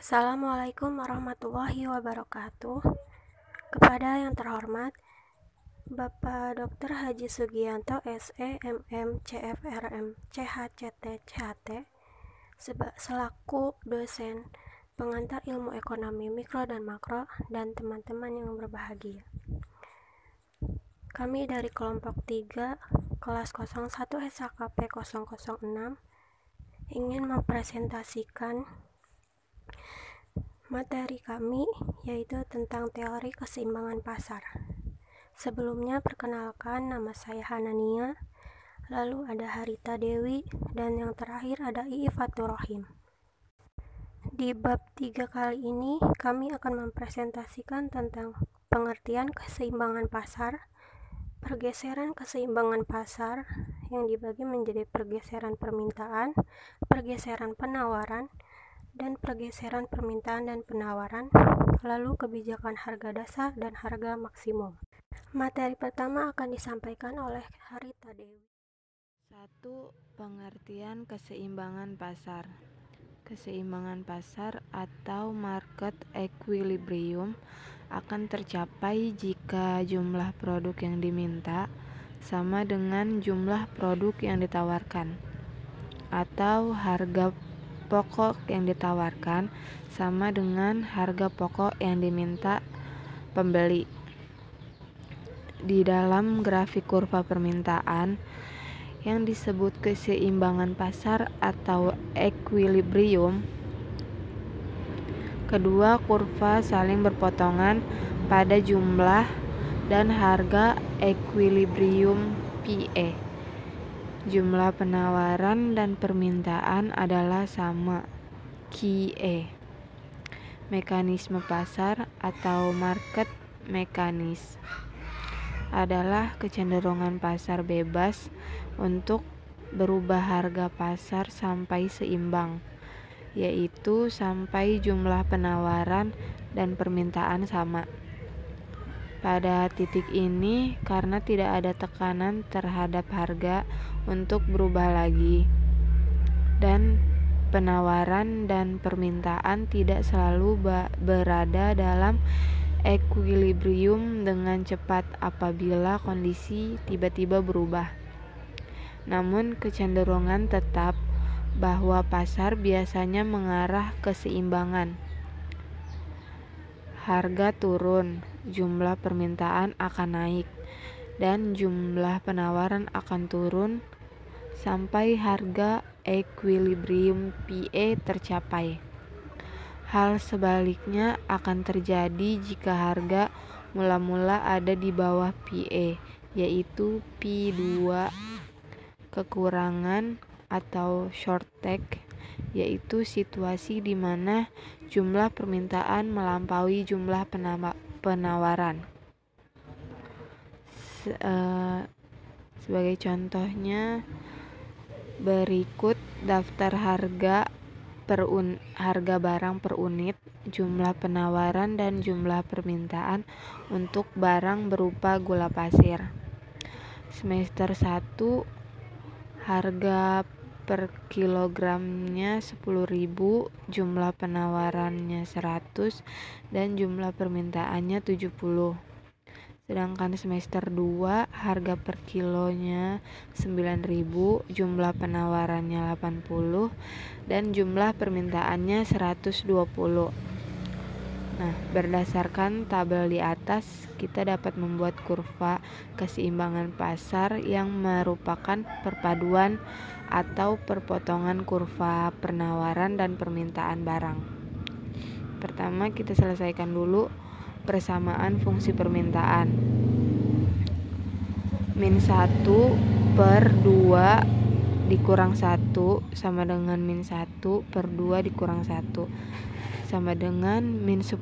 Assalamualaikum warahmatullahi wabarakatuh. Kepada yang terhormat Bapak Dr. Haji Sugianto SE MM CFRM CHCT CHT selaku dosen pengantar ilmu ekonomi mikro dan makro dan teman-teman yang berbahagia. Kami dari kelompok 3 kelas 01 SHKP 006 ingin mempresentasikan materi kami, yaitu tentang teori keseimbangan pasar. Sebelumnya perkenalkan, nama saya Hanania, lalu ada Harita Dewi, dan yang terakhir ada Iif Fatur Rahim. Di bab 3 kali ini kami akan mempresentasikan tentang pengertian keseimbangan pasar, pergeseran keseimbangan pasar yang dibagi menjadi pergeseran permintaan, pergeseran penawaran, dan pergeseran permintaan dan penawaran, lalu kebijakan harga dasar dan harga maksimum. Materi pertama akan disampaikan oleh Harita Dewi. 1. Pengertian keseimbangan pasar. Keseimbangan pasar atau market equilibrium akan tercapai jika jumlah produk yang diminta sama dengan jumlah produk yang ditawarkan, atau harga pokok yang ditawarkan sama dengan harga pokok yang diminta pembeli. Di dalam grafik kurva permintaan yang disebut keseimbangan pasar atau equilibrium, kedua kurva saling berpotongan pada jumlah dan harga equilibrium PE. Jumlah penawaran dan permintaan adalah sama, QE. Mekanisme pasar atau market mekanis adalah kecenderungan pasar bebas untuk berubah harga pasar sampai seimbang, yaitu sampai jumlah penawaran dan permintaan sama. Pada titik ini, karena tidak ada tekanan terhadap harga untuk berubah lagi, dan penawaran dan permintaan tidak selalu berada dalam equilibrium dengan cepat apabila kondisi tiba-tiba berubah. Namun kecenderungan tetap bahwa pasar biasanya mengarah ke keseimbangan. Harga turun, jumlah permintaan akan naik, dan jumlah penawaran akan turun sampai harga equilibrium PE tercapai. Hal sebaliknya akan terjadi jika harga mula-mula ada di bawah PE, yaitu P2 kekurangan atau short take, yaitu situasi di mana jumlah permintaan melampaui jumlah penawaran. Sebagai contohnya, berikut daftar harga barang per unit, jumlah penawaran dan jumlah permintaan untuk barang berupa gula pasir. Semester 1, harga per kilogramnya 10.000, jumlah penawarannya 100 dan jumlah permintaannya 70. Sedangkan semester 2, harga per kilonya 9.000, jumlah penawarannya 80 dan jumlah permintaannya 120. Nah, berdasarkan tabel di atas, kita dapat membuat kurva keseimbangan pasar yang merupakan perpaduan atau perpotongan kurva penawaran dan permintaan barang. Pertama, kita selesaikan dulu persamaan fungsi permintaan. Min 1 per 2 dikurang 1 sama dengan min 1 per 2 dikurang 1 sama dengan min 10.000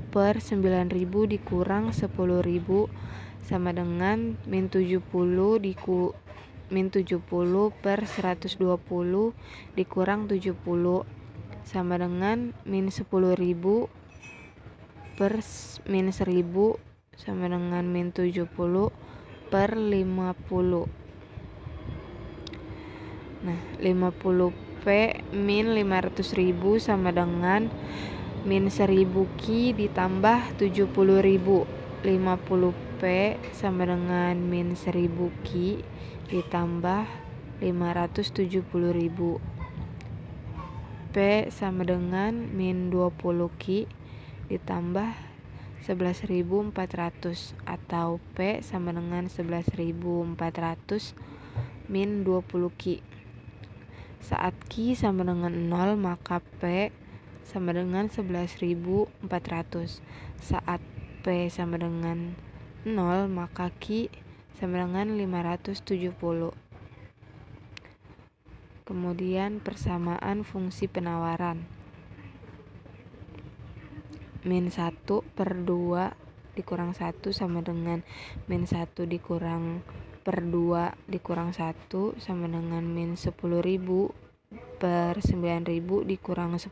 per 9.000 dikurang 10.000 sama dengan min 70 per 120 dikurang 70 sama dengan min 10.000 per min 1.000 sama dengan min 70 per 50. Nah, 50 P min 500.000 sama dengan min 1000 Ki ditambah 70.000. 50 P sama dengan min 1000 Ki ditambah 570.000. P sama dengan min 20 Ki ditambah 11.400 atau P sama dengan 11.400 min 20 Ki. Saat Ki sama dengan 0, maka P sama dengan 11.400. Saat P sama dengan 0, maka Ki sama dengan 570. Kemudian persamaan fungsi penawaran. Min 1 per 2 dikurang 1 sama dengan min 1 dikurang per 2 dikurang 1 sama dengan min 10.000 per 9.000 dikurang 10.000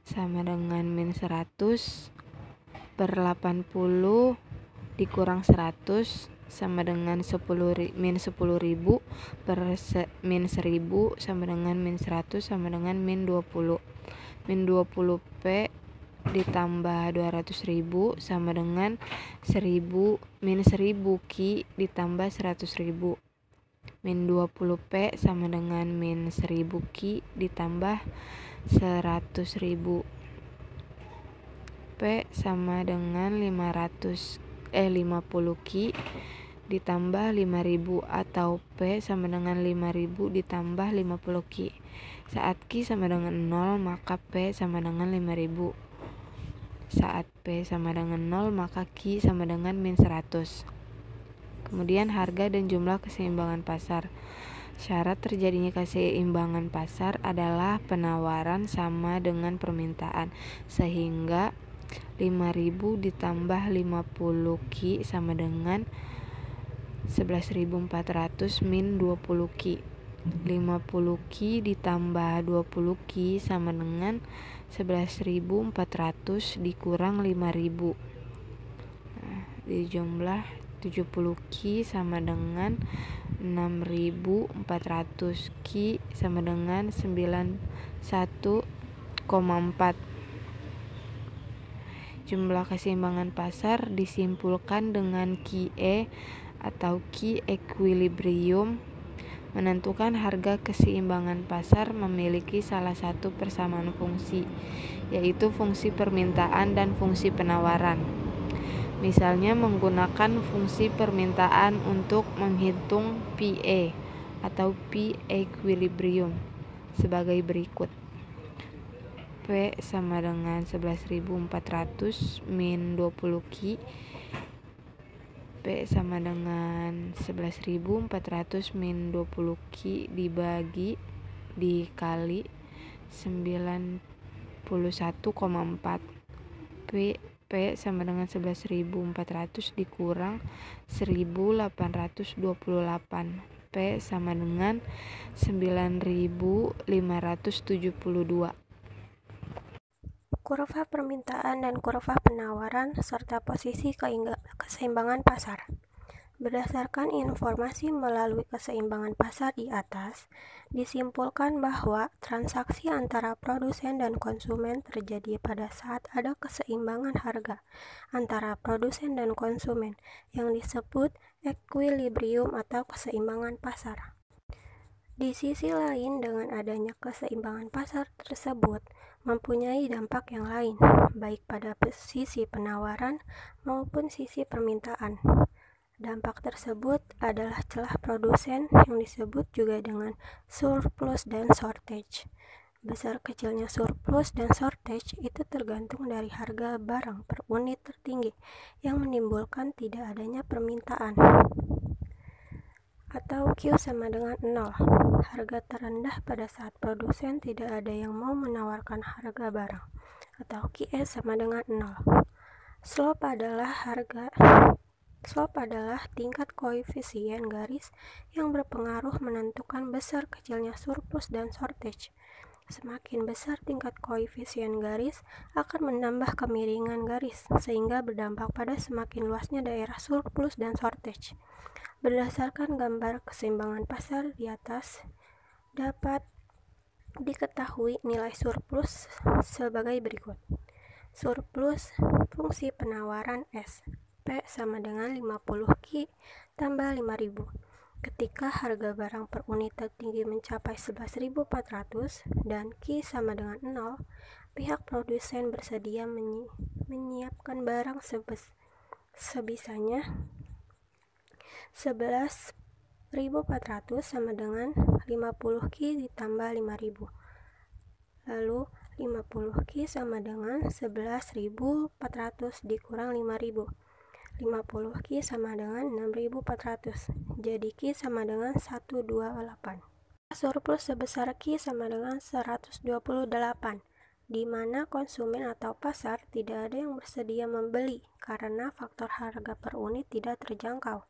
sama dengan min 100 per 80 dikurang 100 sama dengan min 10.000 per min 1.000 sama dengan min 100 sama dengan min 20. Min 20 P ditambah 200.000 sama dengan 1000 min 1000 Ki ditambah 100.000. Min 20 P sama dengan min 1000 Ki ditambah 100.000. P sama dengan 50 Ki ditambah 5.000 atau P sama dengan 5.000 ditambah 50 Ki. Saat Ki sama dengan 0, maka P sama dengan 5.000. Saat P sama dengan 0, maka Ki sama dengan min 100. Kemudian harga dan jumlah keseimbangan pasar. Syarat terjadinya keseimbangan pasar adalah penawaran sama dengan permintaan, sehingga 5.000 ditambah 50 Ki sama dengan 11.400 min 20 Ki. 50 Ki ditambah 20 Ki sama dengan 11.400 dikurang 5.000. Dijumlah 70 Ki sama dengan 6.400. Ki sama dengan 91,4. Jumlah keseimbangan pasar disimpulkan dengan QE atau key equilibrium. Menentukan harga keseimbangan pasar memiliki salah satu persamaan fungsi, yaitu fungsi permintaan dan fungsi penawaran. Misalnya menggunakan fungsi permintaan untuk menghitung PE atau P equilibrium sebagai berikut. P sama dengan 11.400 min 20 Ki. P sama dengan 11.400 min 20 Ki dikali 91,4. P sama dengan 11.400 dikurang 1.828. P sama dengan 9.572. Kurva permintaan dan kurva penawaran serta posisi keseimbangan pasar. Berdasarkan informasi melalui keseimbangan pasar di atas, disimpulkan bahwa transaksi antara produsen dan konsumen terjadi pada saat ada keseimbangan harga antara produsen dan konsumen yang disebut equilibrium atau keseimbangan pasar. Di sisi lain, dengan adanya keseimbangan pasar tersebut mempunyai dampak yang lain, baik pada sisi penawaran maupun sisi permintaan. Dampak tersebut adalah celah produsen yang disebut juga dengan surplus dan shortage. Besar kecilnya surplus dan shortage itu tergantung dari harga barang per unit tertinggi yang menimbulkan tidak adanya permintaan. Atau Q sama dengan 0, harga terendah pada saat produsen tidak ada yang mau menawarkan harga barang, atau QS sama dengan 0. Slope adalah tingkat koefisien garis yang berpengaruh menentukan besar kecilnya surplus dan shortage. Semakin besar tingkat koefisien garis akan menambah kemiringan garis, sehingga berdampak pada semakin luasnya daerah surplus dan shortage. Berdasarkan gambar keseimbangan pasar di atas, dapat Diketahui nilai surplus sebagai berikut. Surplus fungsi penawaran S. P sama dengan 50Q tambah 5.000. Ketika harga barang per unit tertinggi mencapai 11.400 dan Q sama dengan 0, pihak produsen bersedia menyiapkan barang sebisanya 11.400 sama dengan 50Q ditambah 5.000. Lalu 50Q sama dengan 11.400 dikurang 5.000. 50Q sama dengan 6.400. Jadi Q sama dengan 128. Surplus sebesar Q sama dengan 128, di mana konsumen atau pasar tidak ada yang bersedia membeli karena faktor harga per unit tidak terjangkau.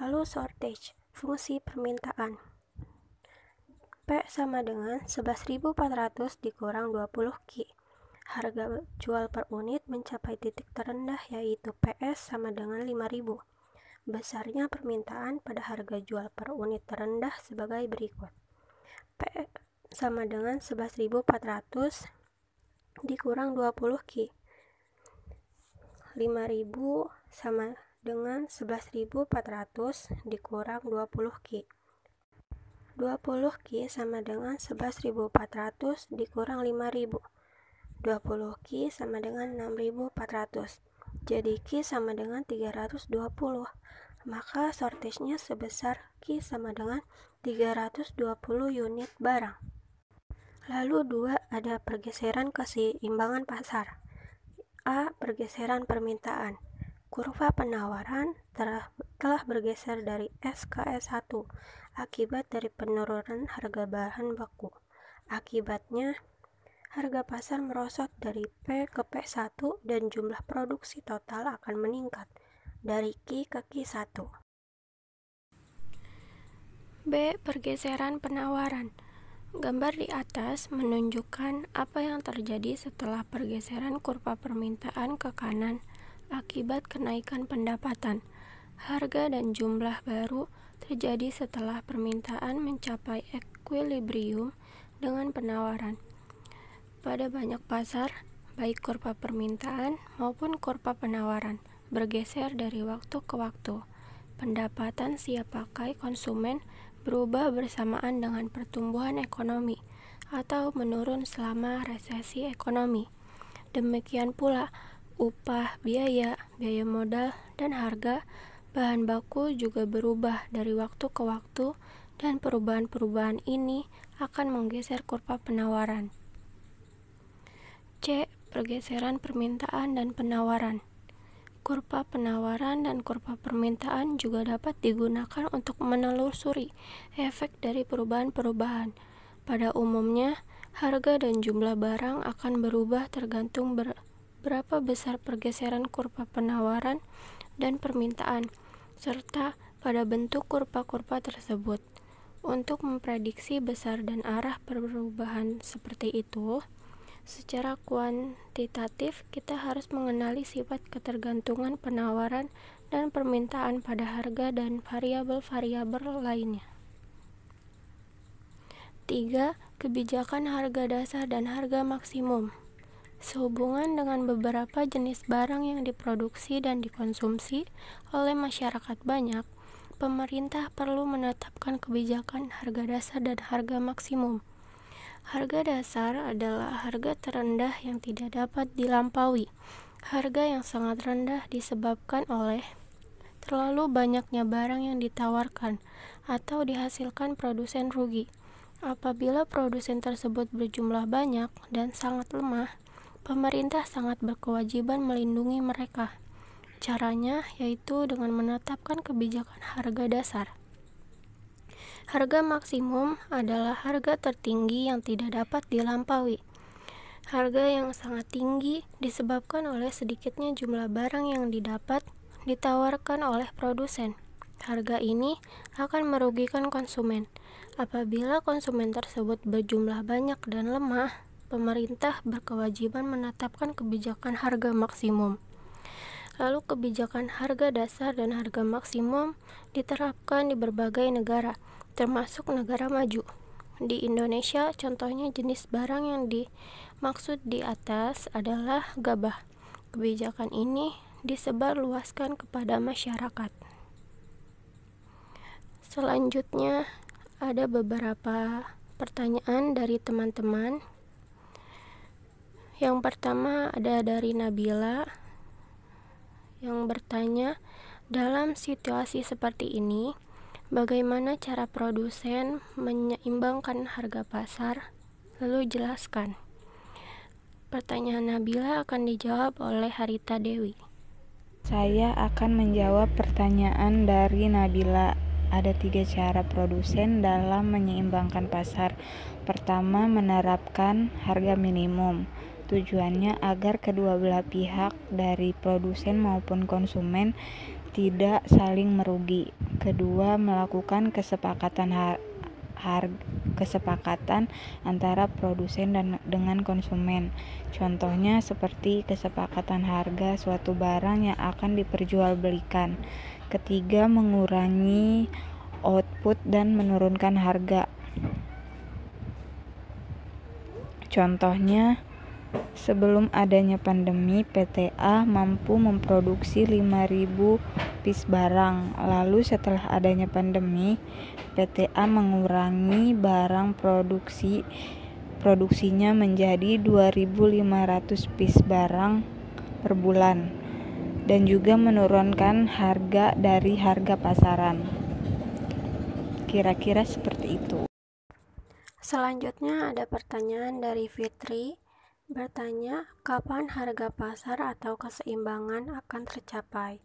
Lalu shortage, fungsi permintaan. P sama dengan 11.400 dikurang 20Q. Harga jual per unit mencapai titik terendah yaitu PS sama dengan 5.000. Besarnya permintaan pada harga jual per unit terendah sebagai berikut. P sama dengan 11.400 dikurang 20Q. 5.000 sama dengan 11.400 dikurang 20Q. 20Q sama dengan 11.400 dikurang 5.000. 20Q sama dengan 6.400. Jadi Q sama dengan 320. Maka shortage-nya sebesar Q sama dengan 320 unit barang. Lalu 2, ada pergeseran keseimbangan pasar. A. Pergeseran permintaan. Kurva penawaran telah bergeser dari S ke S1 akibat dari penurunan harga bahan baku. Akibatnya, harga pasar merosot dari P ke P1 dan jumlah produksi total akan meningkat dari Q ke Q1. B. Pergeseran penawaran. Gambar di atas menunjukkan apa yang terjadi setelah pergeseran kurva permintaan ke kanan akibat kenaikan pendapatan. Harga dan jumlah baru terjadi setelah permintaan mencapai equilibrium dengan penawaran. Pada banyak pasar, baik kurva permintaan maupun kurva penawaran bergeser dari waktu ke waktu. Pendapatan siap pakai konsumen berubah bersamaan dengan pertumbuhan ekonomi atau menurun selama resesi ekonomi. Demikian pula upah, biaya modal, dan harga bahan baku juga berubah dari waktu ke waktu, dan perubahan-perubahan ini akan menggeser kurva penawaran. C. Pergeseran permintaan dan penawaran. Kurva penawaran dan kurva permintaan juga dapat digunakan untuk menelusuri efek dari perubahan-perubahan. Pada umumnya, harga dan jumlah barang akan berubah tergantung berapa besar pergeseran kurva penawaran dan permintaan, serta pada bentuk kurva-kurva tersebut. Untuk memprediksi besar dan arah perubahan seperti itu, secara kuantitatif kita harus mengenali sifat ketergantungan penawaran dan permintaan pada harga dan variabel-variabel lainnya. 3. Kebijakan harga dasar dan harga maksimum. Sehubungan dengan beberapa jenis barang yang diproduksi dan dikonsumsi oleh masyarakat banyak, pemerintah perlu menetapkan kebijakan harga dasar dan harga maksimum. Harga dasar adalah harga terendah yang tidak dapat dilampaui. Harga yang sangat rendah disebabkan oleh terlalu banyaknya barang yang ditawarkan atau dihasilkan produsen rugi. Apabila produsen tersebut berjumlah banyak dan sangat lemah, pemerintah sangat berkewajiban melindungi mereka. Caranya yaitu dengan menetapkan kebijakan harga dasar. Harga maksimum adalah harga tertinggi yang tidak dapat dilampaui. Harga yang sangat tinggi disebabkan oleh sedikitnya jumlah barang yang ditawarkan oleh produsen. Harga ini akan merugikan konsumen. Apabila konsumen tersebut berjumlah banyak dan lemah, pemerintah berkewajiban menetapkan kebijakan harga maksimum. Lalu kebijakan harga dasar dan harga maksimum diterapkan di berbagai negara, termasuk negara maju. di Indonesia, contohnya jenis barang yang dimaksud di atas adalah gabah. Kebijakan ini disebarluaskan kepada masyarakat. Selanjutnya, ada beberapa pertanyaan dari teman-teman. Yang pertama ada dari Nabila yang bertanya, dalam situasi seperti ini, bagaimana cara produsen menyeimbangkan harga pasar? Lalu jelaskan. Pertanyaan Nabila akan dijawab oleh Harita Dewi. Saya akan menjawab pertanyaan dari Nabila. Ada 3 cara produsen dalam menyeimbangkan pasar. Pertama, menerapkan harga minimum. Tujuannya agar kedua belah pihak dari produsen maupun konsumen tidak saling merugi. Kedua, melakukan kesepakatan antara produsen dengan konsumen. Contohnya seperti kesepakatan harga suatu barang yang akan diperjualbelikan. Ketiga, mengurangi output dan menurunkan harga. Contohnya, sebelum adanya pandemi, PTA mampu memproduksi 5.000 piece barang. Lalu setelah adanya pandemi, PTA mengurangi barang produksinya menjadi 2.500 piece barang per bulan, dan juga menurunkan harga dari harga pasaran. Kira-kira seperti itu. Selanjutnya ada pertanyaan dari Fitri, bertanya, kapan harga pasar atau keseimbangan akan tercapai?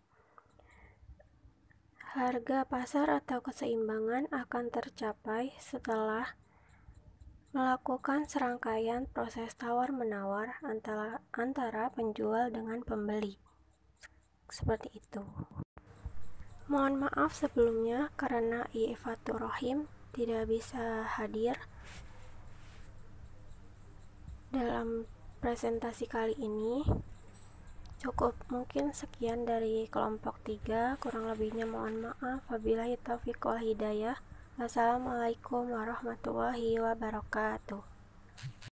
Harga pasar atau keseimbangan akan tercapai setelah melakukan serangkaian proses tawar-menawar antara penjual dengan pembeli. Seperti itu. Mohon maaf sebelumnya karena Ifatur Rohim tidak bisa hadir dalam presentasi kali ini. Cukup mungkin sekian dari kelompok 3, kurang lebihnya mohon maaf. Wabillahi taufiq wal hidayah. Wassalamualaikum warahmatullahi wabarakatuh.